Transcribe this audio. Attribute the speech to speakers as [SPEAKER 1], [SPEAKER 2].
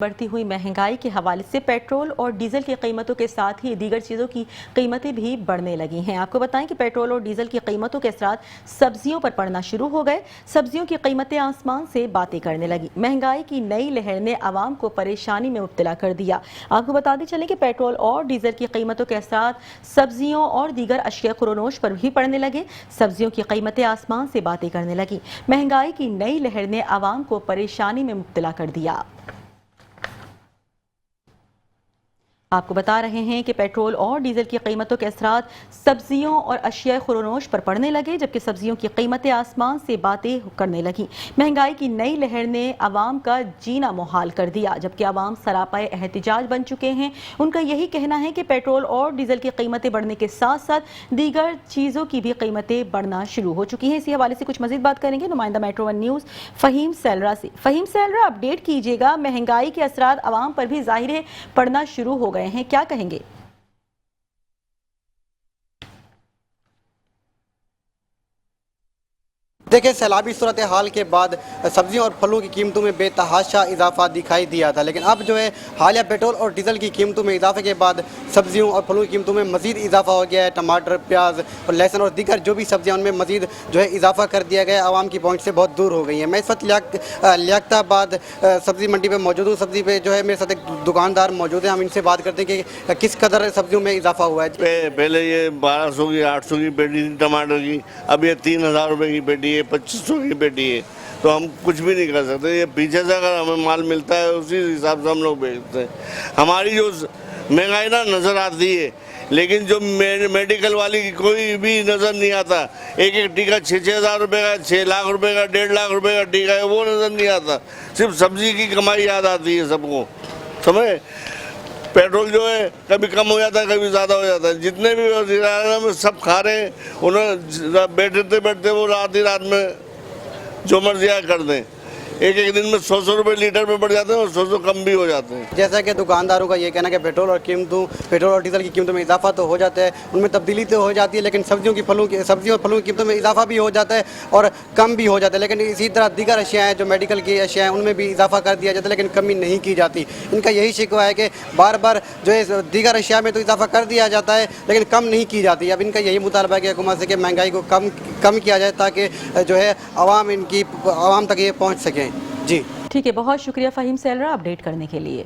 [SPEAKER 1] बढ़ती हुई महंगाई के हवाले से पेट्रोल और डीजल की कीमतों के साथ ही दीगर चीज़ों की कीमतें भी बढ़ने लगी हैं। आपको बताएं कि पेट्रोल और डीजल की कीमतों के साथ सब्जियों पर पड़ना शुरू हो गए। सब्जियों की कीमतें आसमान से बातें करने लगी। महंगाई की नई लहर ने आवाम को परेशानी में मुब्तला कर दिया। आपको बताते चलें कि पेट्रोल और डीजल की कीमतों के साथ सब्जियों और दीगर अशिया खुरोनोश पर भी पड़ने लगे। सब्जियों की कीमतें आसमान से बातें करने लगी। महंगाई की नई लहर ने आवाम को परेशानी में मुब्तला कर दिया। आपको बता रहे हैं कि पेट्रोल और डीजल की कीमतों के असरात सब्जियों और अशिया खुरोनोश पर पड़ने लगे, जबकि सब्जियों की कीमतें आसमान से बातें करने लगी। महंगाई की नई लहर ने आवाम का जीना मुहाल कर दिया, जबकि आवाम सरापाए एहतिजाज बन चुके हैं। उनका यही कहना है कि पेट्रोल और डीजल की कीमतें बढ़ने के साथ साथ दीगर चीज़ों की भी कीमतें बढ़ना शुरू हो चुकी हैं। इसी हवाले से कुछ मजीद बात करेंगे नुमाइंदा मेट्रो 1 न्यूज़ फ़हीम सैलरा से। फ़हीम सैलरा, अपडेट कीजिएगा। महंगाई के असरात आवाम पर भी जाहिर है पड़ना शुरू हो गए हैं, क्या कहेंगे?
[SPEAKER 2] देखिए, सैलाबी सूरत हाल के बाद सब्जियों और फलों की कीमतों में बेतहाशा इजाफा दिखाई दिया था, लेकिन अब जो है हालिया पेट्रोल और डीजल की कीमतों में इजाफे के बाद सब्जियों और फलों की कीमतों में मजीद इजाफा हो गया है। टमाटर, प्याज और लहसुन और दीगर जो भी सब्जियां उनमें मजीद जो है इजाफा कर दिया गया है। आवाम की पहुंच से बहुत दूर हो गई है। मैं इस वक्त लियाकताबाद सब्जी मंडी पर मौजूद हूँ। सब्जी पे जो है मेरे साथ एक दुकानदार मौजूद है। हम इनसे बात करते हैं कि किस कदर सब्जियों में इजाफा हुआ है।
[SPEAKER 3] पहले ये 1200 की 800 की पेटी थी टमाटर की, अब ये 3000 रुपये की पेटी है, 2500 की पेटी है। तो हम कुछ भी नहीं कर सकते। ये पीछे से अगर हमें माल मिलता है उसी हिसाब से हम लोग बेचते हैं। हमारी जो महंगाई ना नज़र आती है, लेकिन जो मेडिकल वाली की कोई भी नज़र नहीं आता। एक एक टीका 6-6 हज़ार रुपये का, 6 लाख रुपये का, 1.5 लाख रुपये का टीका है, वो नज़र नहीं आता। सिर्फ सब्जी की कमाई याद आती है सबको, समझे। पेट्रोल जो है कभी कम हो जाता है, कभी ज़्यादा हो जाता है। जितने भी में सब खा रहे हैं, उन्हें बैठते वो रात ही रात में जो मर्जी कर दें। एक एक दिन में 100 रुपये लीटर में बढ़ जाते हैं और 100 कम भी हो जाते हैं।
[SPEAKER 2] जैसा कि दुकानदारों का ये कहना है कि पेट्रोल और डीजल की कीमतों में इजाफा तो हो जाता है, उनमें तब्दीली तो हो जाती है, लेकिन सब्जियों और फलों की कीमतों में इजाफा भी हो जाता है और कम भी हो जाता है। लेकिन इसी तरह दीगर अशिया हैं, जो मेडिकल की अशिया हैं, उनमें भी इजाफा कर दिया जाता है, लेकिन कमी नहीं की जाती। इनका यही शिकवा है कि बार बार जो है दीगर अशिया में तो इजाफा कर दिया जाता है, लेकिन कम नहीं की जाती। अब इनका यही मुतालबा है कि हुकूमत से कि महंगाई को कम किया जाए, ताकि जो है आवाम तक ये पहुँच सकें। जी
[SPEAKER 1] ठीक है, बहुत शुक्रिया फ़हीम सैलरा अपडेट करने के लिए।